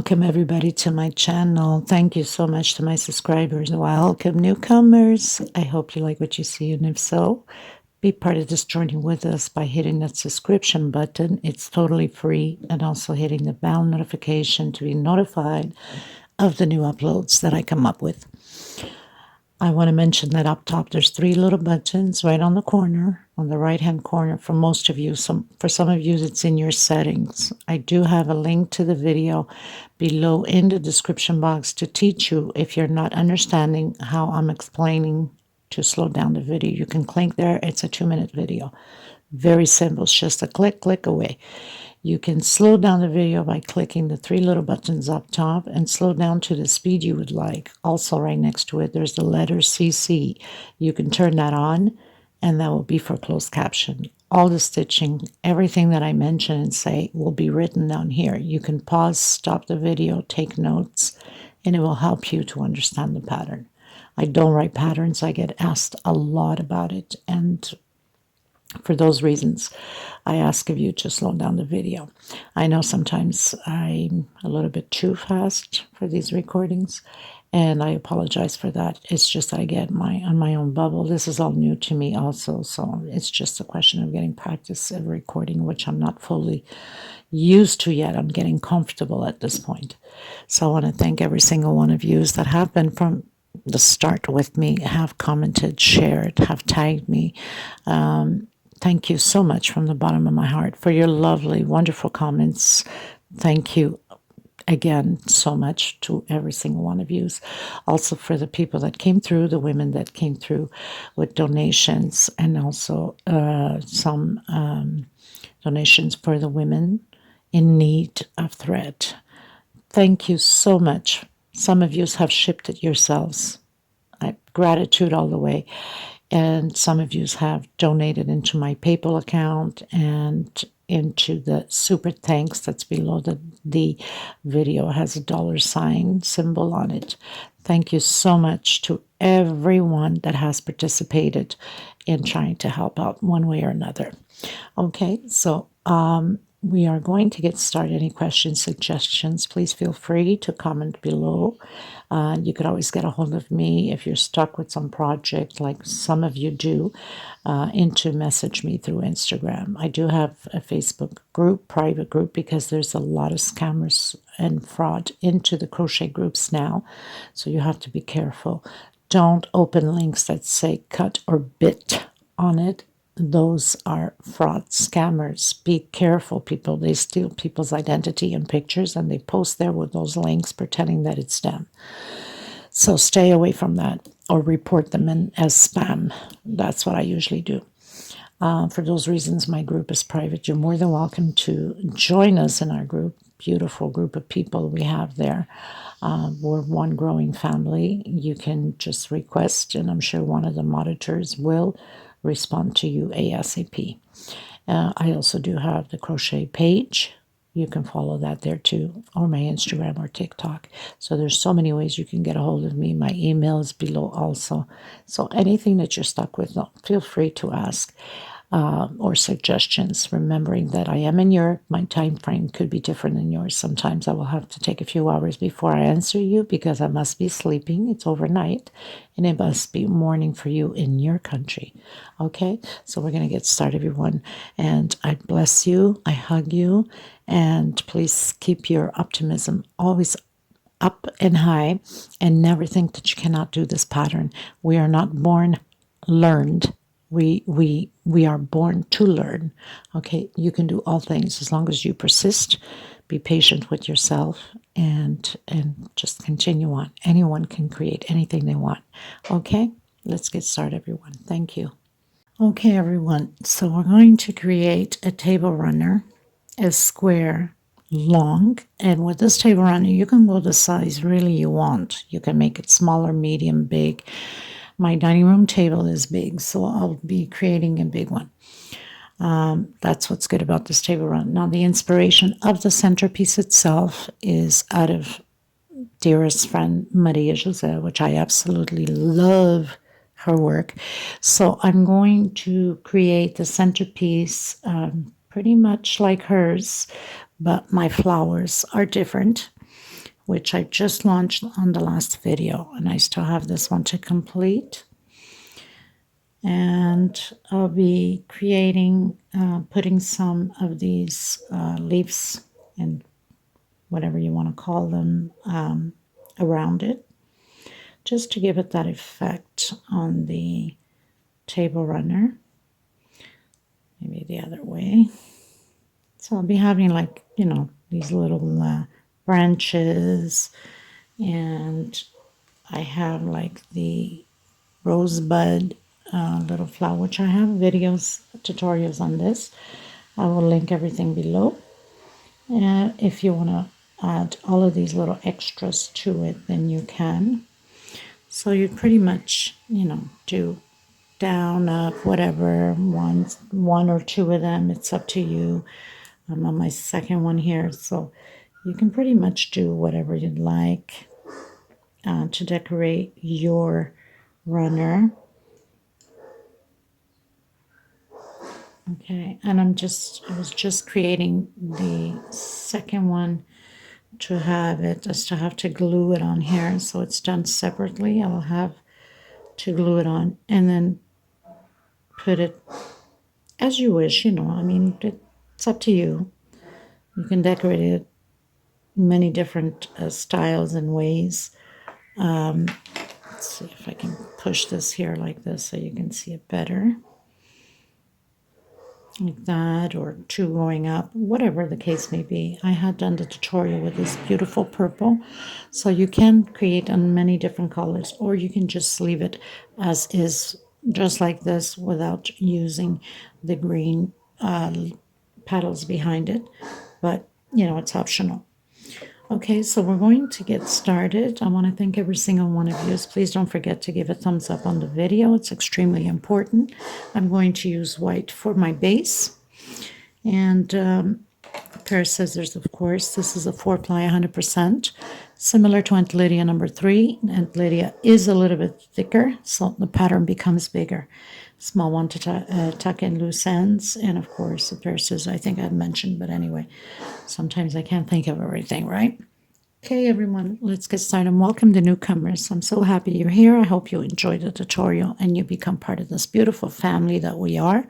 Welcome everybody to my channel. Thank you so much to my subscribers. Welcome newcomers. I hope you like what you see, and if so, be part of this journey with us by hitting that subscription button. It's totally free, and also hitting the bell notification to be notified of the new uploads that I come up with. I want to mention that up top there's 3 little buttons right on the corner, on the right hand corner for most of you. For some of you it's in your settings. I do have a link to the video below in the description box to teach you if you're not understanding how I'm explaining to slow down the video. You can click there. It's a 2-minute video. Very simple. It's just a click away. You can slow down the video by clicking the 3 little buttons up top and slow down to the speed you would like. Also right next to it, there's the letter CC. You can turn that on, and that will be for closed caption. All the stitching, everything that I mention and say will be written down here. You can pause, stop the video, take notes, and it will help you to understand the pattern. I don't write patterns. I get asked a lot about it, and for those reasons, I ask of you to slow down the video. I know sometimes I'm a little bit too fast for these recordings, and I apologize for that. It's just I get on my own bubble. This is all new to me also, so it's just a question of getting practice at recording, which I'm not fully used to yet. I'm getting comfortable at this point. So I want to thank every single one of you that have been from the start with me, have commented, shared, have tagged me. Thank you so much from the bottom of my heart for your lovely, wonderful comments. Thank you again so much to every single one of you. Also for the people that came through, the women that came through with donations, and also some donations for the women in need of thread. Thank you so much. Some of you have shipped it yourselves. Gratitude all the way. And some of you have donated into my PayPal account and into the super thanks that's below the video. It has a $ symbol on it. Thank you so much to everyone that has participated in trying to help out one way or another. Okay, so we are going to get started. Any questions, suggestions, please feel free to comment below. You could always get a hold of me if you're stuck with some project, like some of you do, to message me through Instagram. I do have a Facebook group, private group, because there's a lot of scammers and fraud into the crochet groups now, so you have to be careful. Don't open links that say cut or bit on it. Those are fraud scammers. Be careful, people. They steal people's identity and pictures, and they post there with those links pretending that it's them. So stay away from that, or report them as spam. That's what I usually do. For those reasons, my group is private. You're more than welcome to join us in our group. Beautiful group of people we have there. We're one growing family. You can just request, and I'm sure one of the monitors will respond to you ASAP. I also do have the crochet page. You can follow that there too, or my Instagram or TikTok. So there's so many ways you can get a hold of me. My email is below also. So anything that you're stuck with, feel free to ask. Or suggestions, remembering that I am in Europe. My time frame could be different than yours. Sometimes I will have to take a few hours before I answer you because I must be sleeping. It's overnight, and it must be morning for you in your country. Okay, so we're going to get started, everyone, and I bless you, I hug you, and please keep your optimism always up and high, and never think that you cannot do this pattern. We are not born learned. We are born to learn. Okay, you can do all things as long as you persist, be patient with yourself, and just continue on. Anyone can create anything they want. Okay, let's get started, everyone. Thank you. Okay, everyone, so we're going to create a table runner, a square long, and with this table runner you can go the size really you want. You can make it smaller, medium, big. My dining room table is big, so I'll be creating a big one. That's what's good about this table run. Now, the inspiration of the centerpiece itself is out of dearest friend Maria Jose, which I absolutely love her work. So I'm going to create the centerpiece pretty much like hers, but my flowers are different. which I just launched on the last video, and I still have this one to complete. And I'll be creating, putting some of these leaves and whatever you want to call them around it, just to give it that effect on the table runner. Maybe the other way. So I'll be having, like, you know, these little branches, and I have like the rosebud little flower, which I have videos, tutorials on this. I will link everything below. And if you want to add all of these little extras to it, then you can. So you pretty much, you know, do down, up, whatever, one or two of them. It's up to you. I'm on my second one here, so you can pretty much do whatever you'd like to decorate your runner. Okay, and I was just creating the second one to have it. I still have to glue it on here, so it's done separately. I will have to glue it on and then put it as you wish, you know. I mean, it's up to you. You can decorate it many different styles and ways. Let's see if I can push this here like this so you can see it better. Like that, or two going up, whatever the case may be. I had done the tutorial with this beautiful purple, so you can create on many different colors, or you can just leave it as is, just like this, without using the green petals behind it. But, you know, it's optional. Okay, so we're going to get started. I want to thank every single one of you. Please don't forget to give a thumbs up on the video. It's extremely important. I'm going to use white for my base. And a pair of scissors, of course. This is a 4-ply 100%. Similar to Aunt Lydia number 3. Aunt Lydia is a little bit thicker, so the pattern becomes bigger. Small one to tuck in loose ends. And, of course, a pair of scissors I think I've mentioned. But anyway, sometimes I can't think of everything, right? Okay, everyone, let's get started. Welcome to newcomers. I'm so happy you're here. I hope you enjoyed the tutorial and you become part of this beautiful family that we are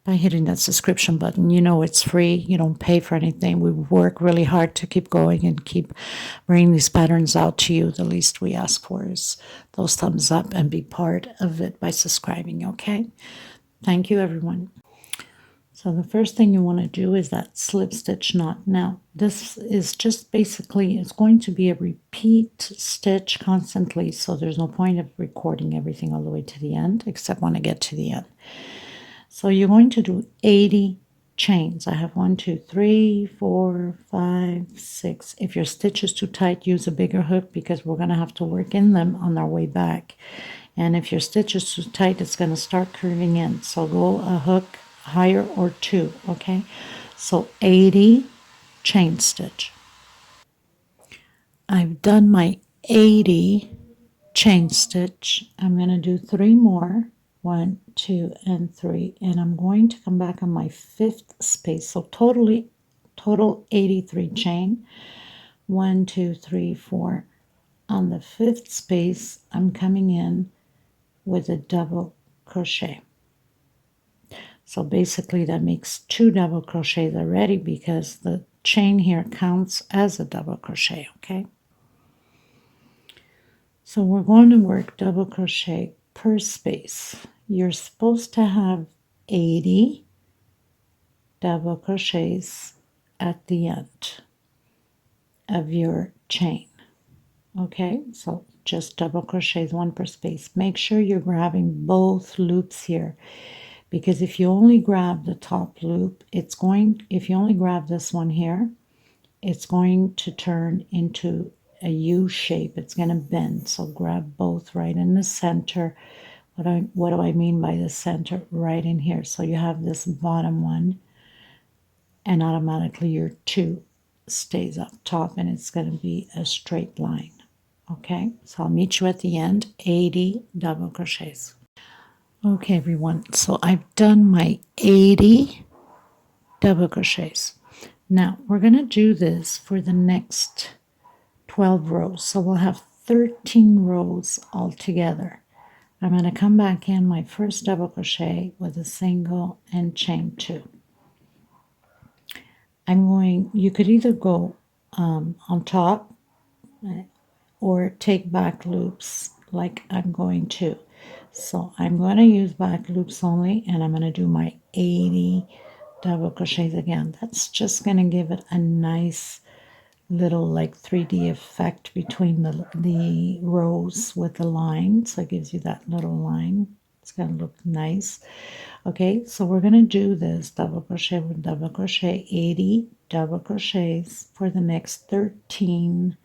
by hitting that subscription button. You know it's free. You don't pay for anything. We work really hard to keep going and keep bringing these patterns out to you. The least we ask for is those thumbs up and be part of it by subscribing, okay? Thank you, everyone. So the first thing you want to do is that slip stitch knot. Now, this is just basically, it's going to be a repeat stitch constantly, so there's no point of recording everything all the way to the end, except when I get to the end. So you're going to do 80 chains. I have 1, 2, 3, 4, 5, 6. If your stitch is too tight, use a bigger hook because we're going to have to work in them on our way back. And if your stitch is too tight, it's going to start curving in. So go a hook higher or 2, okay? So 80 chain stitch. I've done my 80 chain stitch. I'm going to do 3 more. 1, 2, and 3, and I'm going to come back on my 5th space. So total 83 chain. 1, 2, 3, 4. On the 5th space, I'm coming in with a double crochet. So basically that makes 2 double crochets already because the chain here counts as a double crochet, okay? So we're going to work double crochet per space. You're supposed to have 80 double crochets at the end of your chain. Okay, so just double crochets, 1 per space. Make sure you're grabbing both loops here, because if you only grab the top loop, if you only grab this one here, it's going to turn into a U shape. It's going to bend. So grab both right in the center. What do I mean by the center? Right in here. So you have this bottom one, and automatically your 2 stays up top, and it's going to be a straight line. Okay, so I'll meet you at the end. 80 double crochets. Okay, everyone, so I've done my 80 double crochets. Now we're going to do this for the next 12 rows. So we'll have 13 rows altogether. I'm going to come back in my first double crochet with a single and chain 2. You could either go on top or take back loops like I'm going to. So I'm going to use back loops only, and I'm going to do my 80 double crochets again. That's just going to give it a nice little like 3D effect between the rows with the line. So it gives you that little line. It's going to look nice. Okay, so we're going to do this double crochet with double crochet, 80 double crochets for the next 13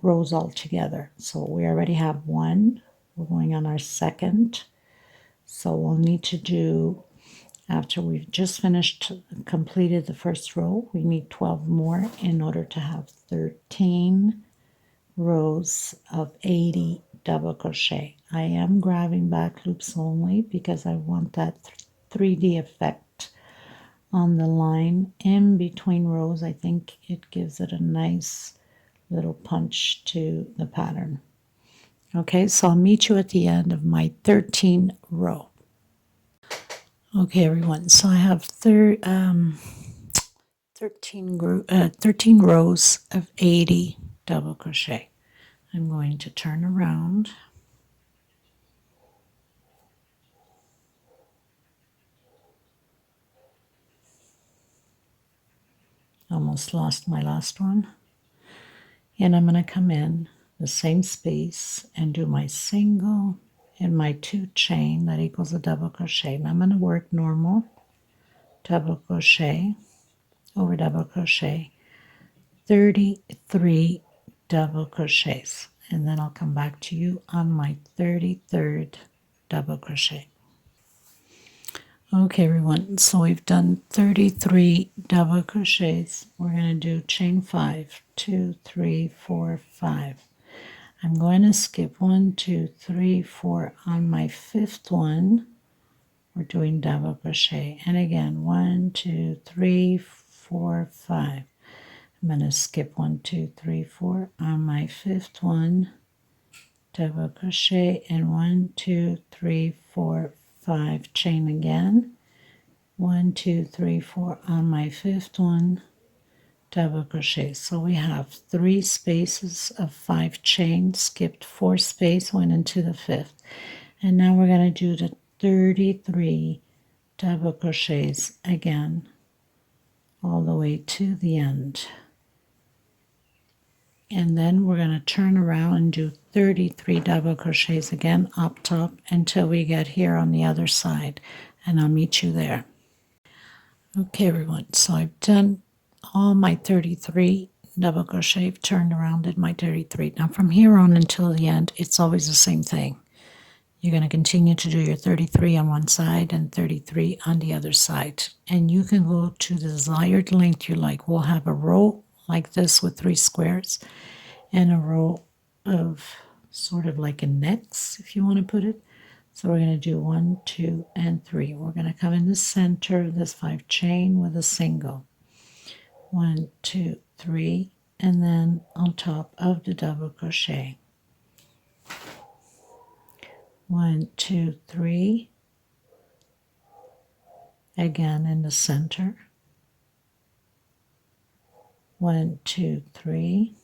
rows all together. So we already have one. We're going on our second. So we'll need to do, after we've just completed the first row, we need 12 more in order to have 13 rows of 80 double crochet. I am grabbing back loops only because I want that 3D effect on the line in between rows. I think it gives it a nice little punch to the pattern. Okay, so I'll meet you at the end of my 13 row. Okay, everyone, so I have 13 rows of 80 double crochet. I'm going to turn around. Almost lost my last one. And I'm going to come in the same space and do my single and my 2 chain that equals a double crochet. And I'm going to work normal double crochet over double crochet, 33 double crochets, and then I'll come back to you on my 33rd double crochet. Okay, everyone, so we've done 33 double crochets. We're going to do chain 5, 2, 3, 4, 5. I'm going to skip 1, 2, 3, 4 on my 5th one. We're doing double crochet, and again 1, 2, 3, 4, 5. I'm going to skip 1, 2, 3, 4 on my 5th one, double crochet, and 1, 2, 3, 4, 5, chain again, 1, 2, 3, 4 on my 5th one, double crochet. So we have 3 spaces of 5 chains, skipped 4 space, went into the 5th, and now we're going to do the 33 double crochets again all the way to the end. And then we're going to turn around and do 33 double crochets again up top until we get here on the other side, and I'll meet you there. Okay, everyone, so I've done all my 33 double crochet, turned around, did my 33. Now from here on until the end, it's always the same thing. You're going to continue to do your 33 on one side and 33 on the other side, and you can go to the desired length you like. We'll have a row like this with 3 squares and a row of sort of like a nets, if you want to put it. So we're going to do 1, 2, and 3. We're going to come in the center of this 5 chain with a single. 1, 2, 3, and then on top of the double crochet. 1, 2, 3. Again in the center. 1, 2, 3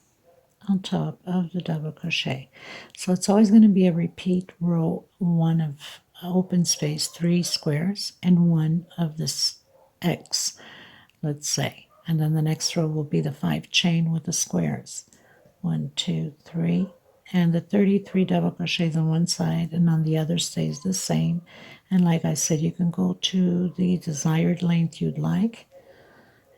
on top of the double crochet. So it's always going to be a repeat row, 1 of open space, 3 squares, and 1 of this X, let's say. And then the next row will be the 5 chain with the squares. 1, 2, 3, and the 33 double crochets on one side, and on the other stays the same. And like I said, you can go to the desired length you'd like,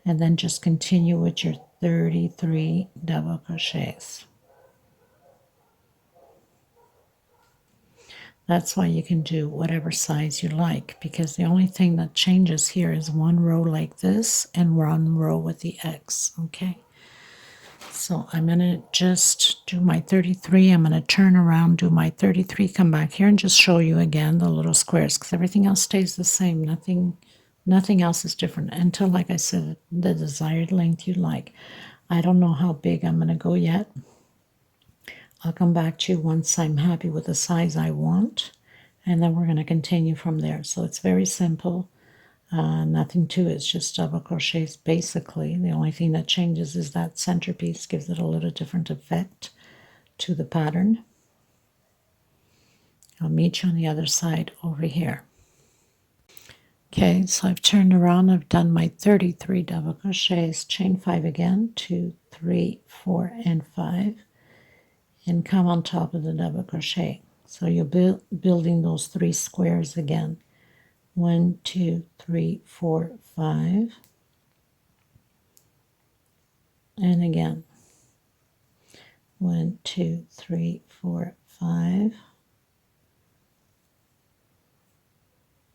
and then just continue with your 33 double crochets. That's why you can do whatever size you like, because the only thing that changes here is 1 row like this and 1 row with the X, okay? So I'm going to just do my 33. I'm going to turn around, do my 33, come back here and just show you again the little squares, because everything else stays the same. Nothing else is different until, like I said, the desired length you like. I don't know how big I'm going to go yet. I'll come back to you once I'm happy with the size I want, and then we're going to continue from there. So it's very simple. Nothing to it. It's just double crochets basically. The only thing that changes is that centerpiece gives it a little different effect to the pattern. I'll meet you on the other side over here. Okay, so I've turned around. I've done my 33 double crochets, chain 5 again, 2, 3, 4, and 5, and come on top of the double crochet. So you're building those 3 squares again. 1, 2, 3, 4, 5, and again. 1, 2, 3, 4, 5,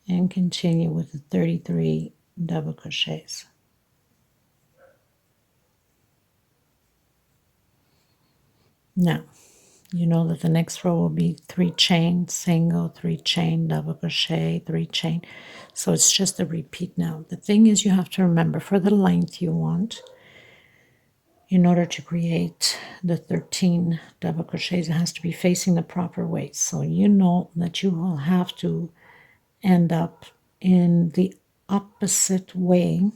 and continue with the 33 double crochets. Now, you know that the next row will be 3 chain, single, 3 chain, double crochet, 3 chain. So it's just a repeat now. The thing is, you have to remember for the length you want, in order to create the 13 double crochets, it has to be facing the proper way. So you know that you will have to end up in the opposite way.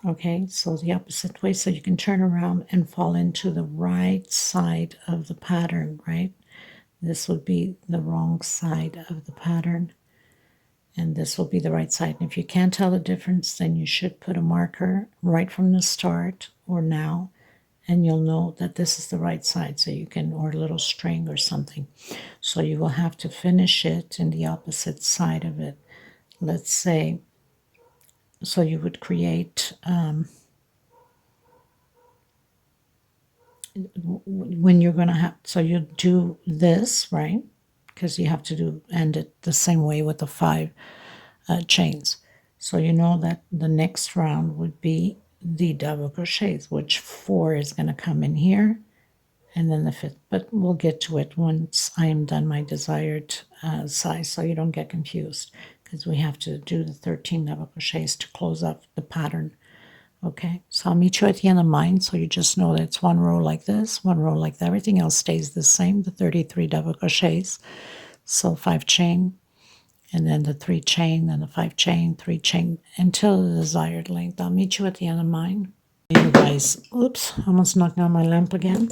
Okay, so the opposite way, so you can turn around and fall into the right side of the pattern, right? This would be the wrong side of the pattern, and this will be the right side. And if you can't tell the difference, then you should put a marker right from the start or now, and you'll know that this is the right side, so you can, or a little string or something. So you will have to finish it in the opposite side of it. Let's say, so you would create, when you're going to have, so you do this, right? Because you have to end it the same way with the 5 chains. So you know that the next round would be the double crochets, which 4 is going to come in here, and then the 5th. But we'll get to it once I am done my desired size, so you don't get confused, because we have to do the 13 double crochets to close up the pattern. Okay, so I'll meet you at the end of mine, so you just know that it's 1 row like this, 1 row like that. Everything else stays the same, the 33 double crochets. So 5 chain, and then the 3 chain, then the 5 chain, 3 chain, until the desired length. I'll meet you at the end of mine. You guys, oops, almost knocked down my lamp again.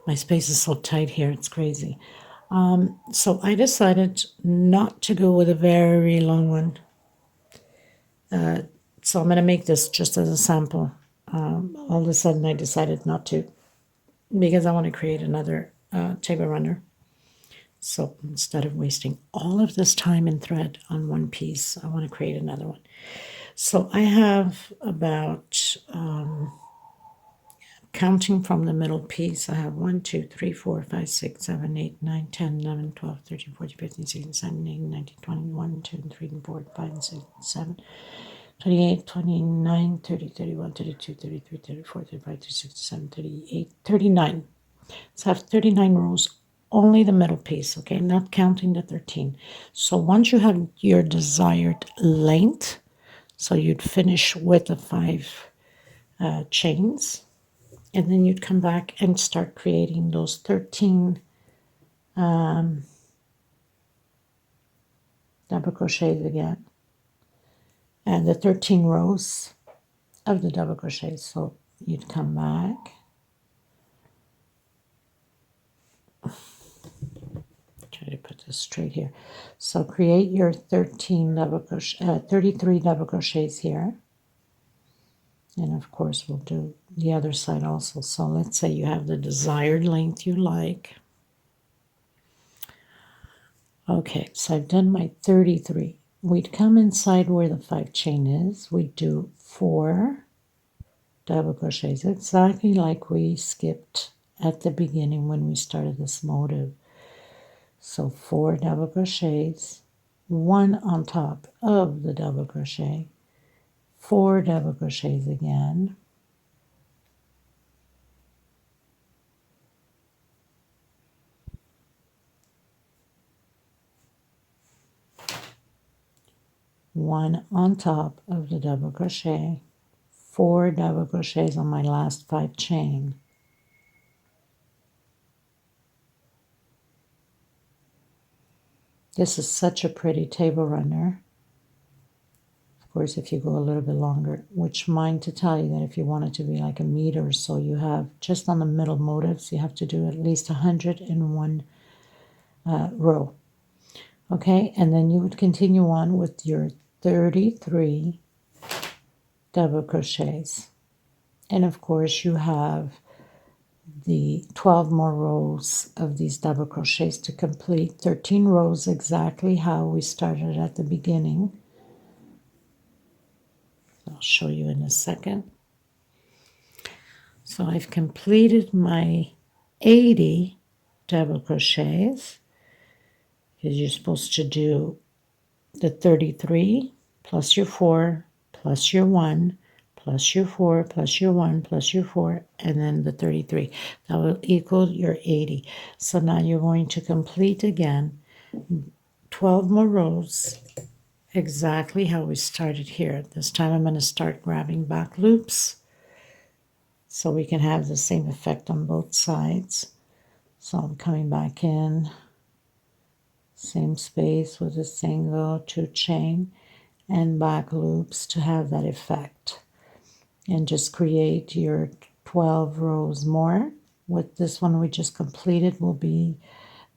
My space is so tight here, it's crazy. So I decided not to go with a very long one. So I'm going to make this just as a sample. All of a sudden I decided not to, because I want to create another table runner. So instead of wasting all of this time and thread on one piece, I want to create another one. So I have about, counting from the middle piece, I have 1, 2, 3, 4, 5, 6, 7, 8, 9, 10, 11, 12, 13, 14, 15, 16, 17, 18, 19, 20, 1, 2, 3, 4, 5, 6, 7, 28, 29, 30, 31, 32, 33, 34, 35, 36, 37, 38, 39. So I have 39 rows, only the middle piece, okay, not counting the 13. So once you have your desired length, so you'd finish with the 5 chains, and then you'd come back and start creating those 13 double crochets again, and the 13 rows of the double crochets. So you'd come back, try to put this straight here. So create your 13 double crochet, 33 double crochets here, and of course we'll do the other side also. So let's say you have the desired length you like. Okay, so I've done my 33. We'd come inside where the 5 chain is. We'd do 4 double crochets, exactly like we skipped at the beginning when we started this motive. So 4 double crochets, 1 on top of the double crochet, 4 double crochets again, one on top of the double crochet, 4 double crochets on my last 5 chain. This is such a pretty table runner. Of course, if you go a little bit longer, which mind to tell you that if you want it to be like a meter or so, you have just on the middle motifs, you have to do at least 101 row. Okay, and then you would continue on with your 33 double crochets. And of course, you have the 12 more rows of these double crochets to complete 13 rows, exactly how we started at the beginning. I'll show you in a second. So I've completed my 80 double crochets, because you're supposed to do the 33 plus your 4 plus your 1 plus your 4 plus your 1 plus your 4, and then the 33. That will equal your 80. So now you're going to complete again 12 more rows, exactly how we started here. This time I'm going to start grabbing back loops so we can have the same effect on both sides. So I'm coming back in, same space with a single, 2 chain, and back loops to have that effect. And just create your 12 rows more. With this one we just completed will be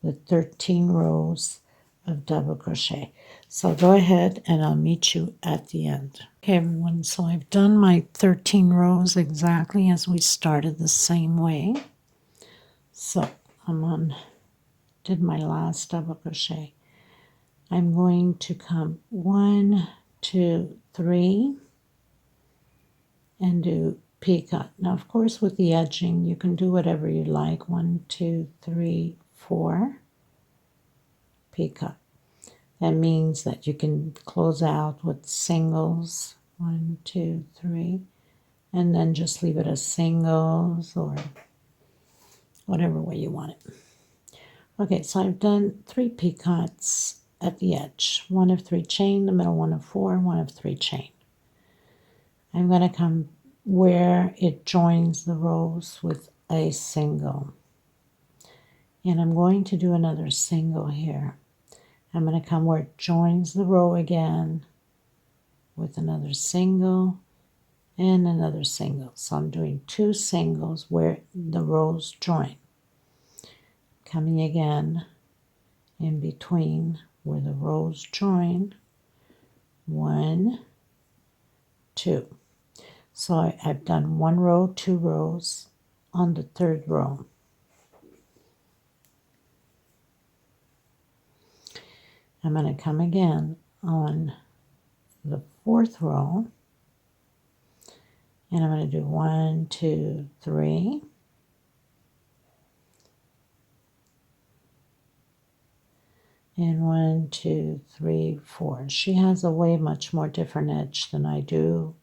the 13 rows of double crochet. So go ahead and I'll meet you at the end. Okay everyone, so I've done my 13 rows exactly as we started, the same way. So did my last double crochet. I'm going to come 1, 2, 3 and do picot. Now of course with the edging you can do whatever you like. 1, 2, 3, 4 picot. That means that you can close out with singles, 1, 2, 3, and then just leave it as singles or whatever way you want it. Okay, so I've done 3 picots at the edge, 1 of 3 chain, the middle 1 of 4, 1 of 3 chain. I'm going to come where it joins the rows with a single, and I'm going to do another single here. I'm going to come where it joins the row again with another single and another single. So I'm doing 2 singles where the rows join. Coming again in between where the rows join. 1, 2. So I've done 1 row, 2 rows on the 3rd row. I'm going to come again on the 4th row, and I'm going to do 1, 2, 3, and 1, 2, 3, 4. She has a way much more different edge than I do,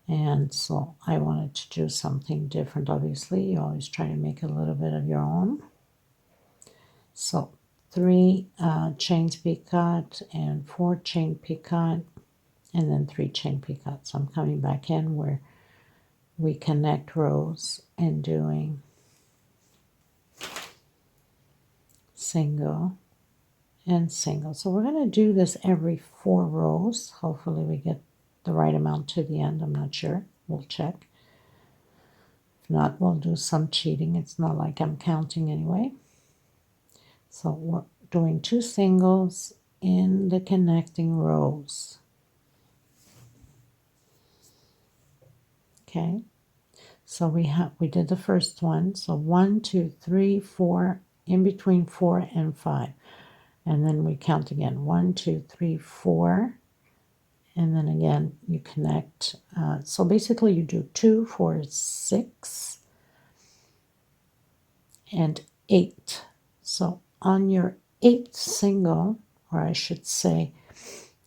and so I wanted to do something different. Obviously, you always try to make a little bit of your own. So 3 chains picot and 4 chain picot, and then 3 chain picot. So I'm coming back in where we connect rows and doing single and single. So we're going to do this every 4 rows. Hopefully we get the right amount to the end. I'm not sure. We'll check. If not, we'll do some cheating. It's not like I'm counting anyway. So we're doing 2 singles in the connecting rows. Okay, so we did the first one. So 1, 2, 3, 4, in between 4 and 5, and then we count again. 1, 2, 3, 4, and then again you connect. So basically you do 2, 4, 6, and 8. So on your 8th single, or I should say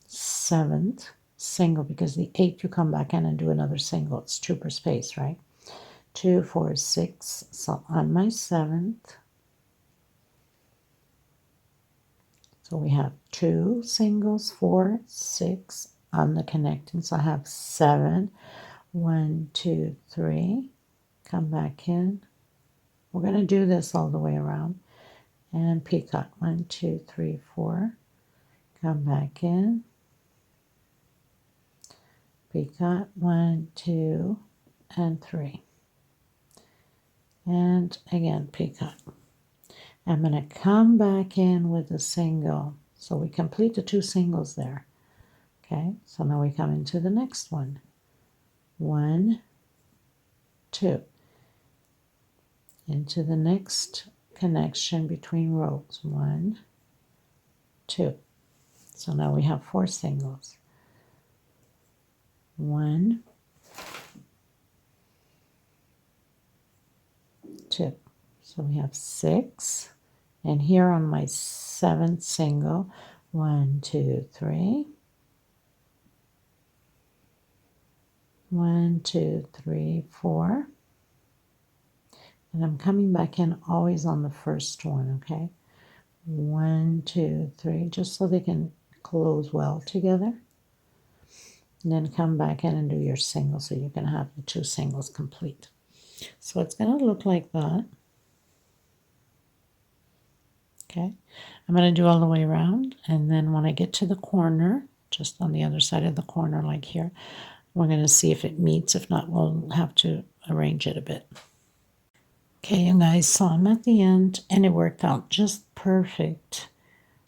7th single, because the 8th you come back in and do another single. It's 2 per space, right? 2, 4, 6. So on my 7th, so we have 2 singles, 4, 6 on the connecting. So I have 7, 1, 2, 3, come back in. We're going to do this all the way around, and picot 1, 2, 3, 4, come back in, picot 1, 2, and 3, and again picot. I'm going to come back in with a single, so we complete the 2 singles there. Okay, so now we come into the next one. 1, 2, into the next connection between rows. 1, 2. So now we have 4 singles. 1, 2. So we have 6. And here on my 7th single, 1, 2, 3. 1, 2, 3, 4. And I'm coming back in always on the first one, okay? 1, 2, 3, just so they can close well together. And then come back in and do your single so you can have the 2 singles complete. So it's going to look like that. Okay, I'm going to do all the way around, and then when I get to the corner, just on the other side of the corner like here, we're going to see if it meets. If not, we'll have to arrange it a bit. Okay, you guys, so I'm at the end, and it worked out just perfect.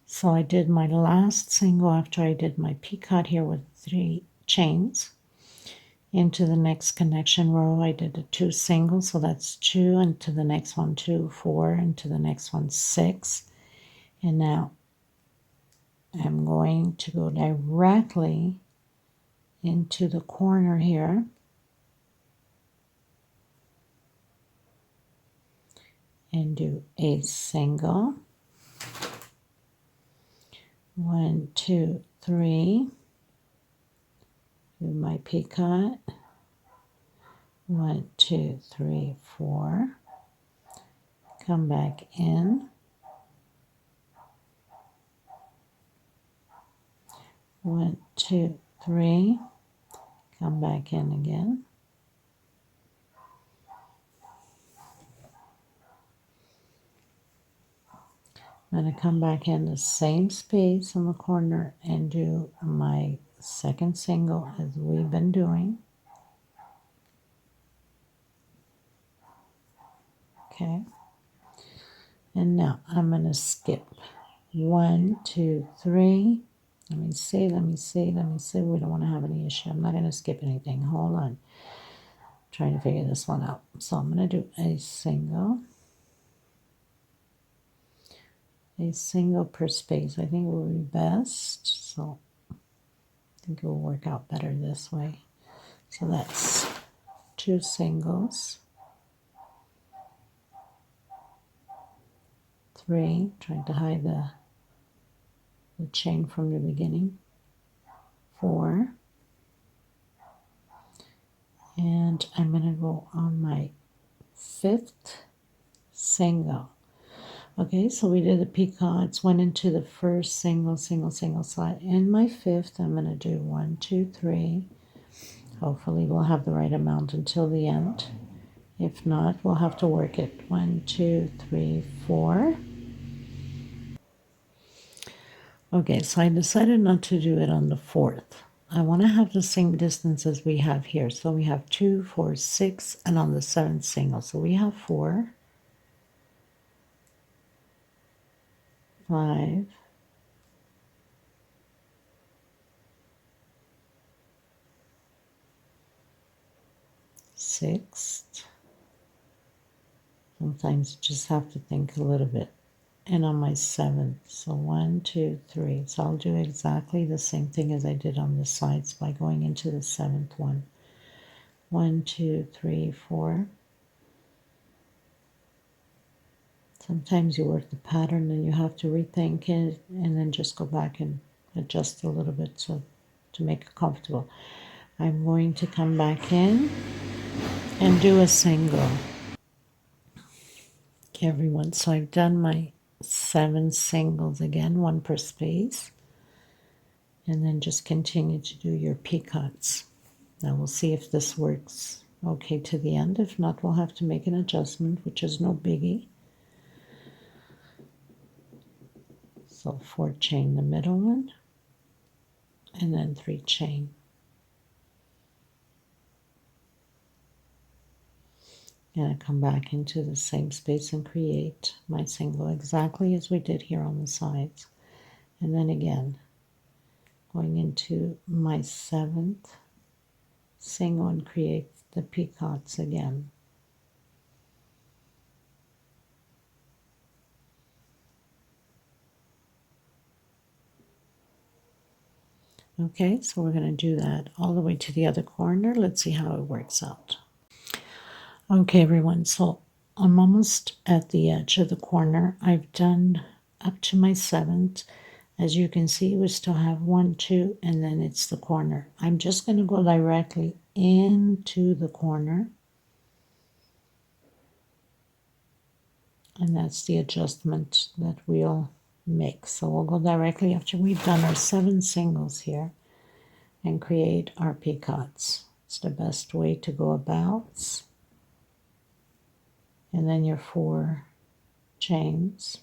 So I did my last single after I did my picot here with 3 chains. Into the next connection row, I did the 2 singles, so that's 2, and to the next one 2, 4, and to the next one 6. And now I'm going to go directly into the corner here and do a single. 1, 2, 3. Do my picot. 1, 2, 3, 4. Come back in. 1, 2, 3. Come back in again. I'm going to come back in the same space in the corner and do my second single as we've been doing. Okay. And now I'm going to skip 1, 2, 3. Let me see. We don't want to have any issue. I'm not going to skip anything. Hold on. I'm trying to figure this one out. So I'm going to do a single per space. I think will be best. So I think it will work out better this way. So that's 2 singles. 3, trying to hide the chain from the beginning. 4. And I'm going to go on my 5th single. Okay, so we did the picots, went into the first single slide. In my 5th, I'm going to do 1, 2, 3. Hopefully we'll have the right amount until the end. If not, we'll have to work it. 1, 2, 3, 4. Okay, so I decided not to do it on the 4th. I want to have the same distance as we have here. So we have 2, 4, 6, and on the 7th single. So we have 4, 5, 6. Sometimes you just have to think a little bit. And on my 7th, so 1, 2, 3. So I'll do exactly the same thing as I did on the sides by going into the 7th one. 1, 2, 3, 4. Sometimes you work the pattern and you have to rethink it and then just go back and adjust a little bit so to make it comfortable. I'm going to come back in and do a single. Okay, everyone, so I've done my 7 singles again, 1 per space, and then just continue to do your picots. Now we'll see if this works okay to the end. If not, we'll have to make an adjustment, which is no biggie. So 4 chain the middle one, and then 3 chain. And I come back into the same space and create my single exactly as we did here on the sides. And then again, going into my 7th single and create the peacocks again. Okay, so we're going to do that all the way to the other corner. Let's see how it works out. Okay, everyone, so I'm almost at the edge of the corner. I've done up to my 7th. As you can see, we still have 1, 2, and then it's the corner. I'm just going to go directly into the corner. And that's the adjustment that we'll make. So we'll go directly after we've done our 7 singles here and create our peacocks. It's the best way to go about. And then your 4 chains.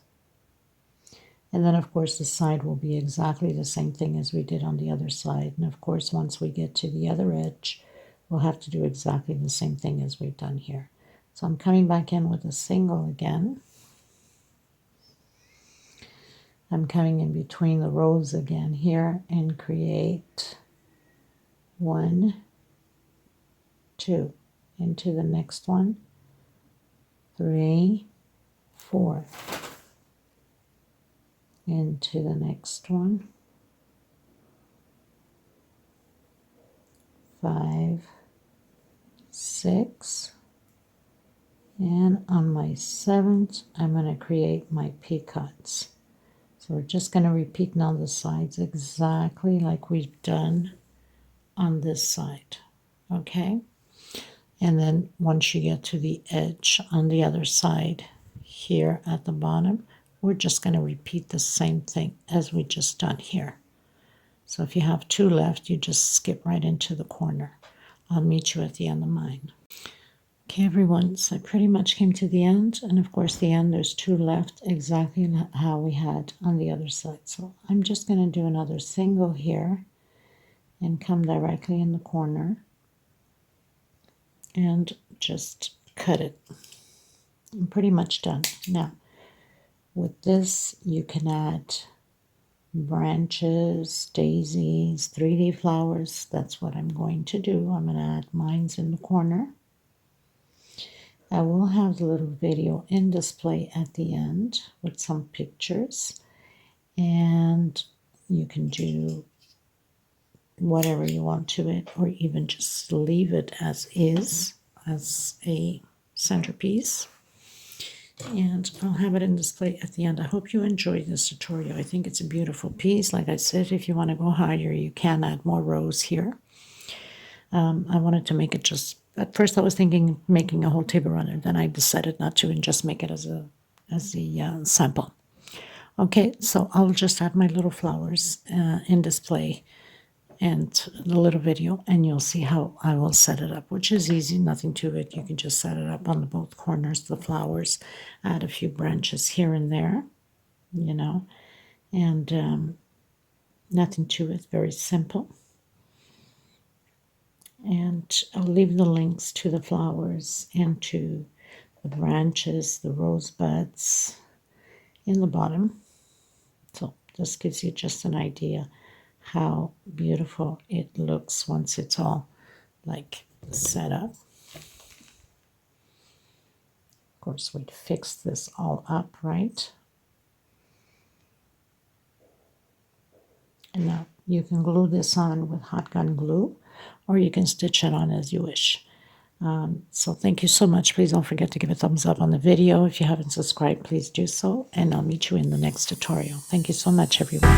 And then, of course, the side will be exactly the same thing as we did on the other side. And, of course, once we get to the other edge, we'll have to do exactly the same thing as we've done here. So I'm coming back in with a single again. I'm coming in between the rows again here and create 1, 2, into the next one. 3, 4, into the next one, 5, 6, and on my 7th, I'm going to create my peacocks. So we're just going to repeat now the sides exactly like we've done on this side, okay? And then once you get to the edge on the other side here at the bottom, we're just going to repeat the same thing as we just done here. So if you have 2 left, you just skip right into the corner. I'll meet you at the end of mine. Okay, everyone, so I pretty much came to the end. And of course, the end, there's 2 left, exactly how we had on the other side. So I'm just going to do another single here and come directly in the corner. And just cut it. I'm pretty much done. Now, with this, you can add branches, daisies, 3D flowers. That's what I'm going to do. I'm going to add mines in the corner. I will have the little video in display at the end with some pictures. And you can do whatever you want to it, or even just leave it as is, as a centerpiece. And I'll have it in display at the end. I hope you enjoyed this tutorial. I think it's a beautiful piece. Like I said, if you want to go higher, you can add more rows here. I wanted to make it just, at first I was thinking making a whole table runner, then I decided not to and just make it as a sample. Okay, so I'll just add my little flowers in display and the little video, and you'll see how I will set it up, which is easy, nothing to it. You can just set it up on both corners, the flowers, add a few branches here and there, you know, and nothing to it, very simple. And I'll leave the links to the flowers and to the branches, the rosebuds in the bottom. So this gives you just an idea how beautiful it looks once it's all like set up. Of course, we'd fix this all up, right? And now you can glue this on with hot gun glue, or you can stitch it on as you wish. So thank you so much. Please don't forget to give a thumbs up on the video. If you haven't subscribed, please do so, and I'll meet you in the next tutorial. Thank you so much, everyone.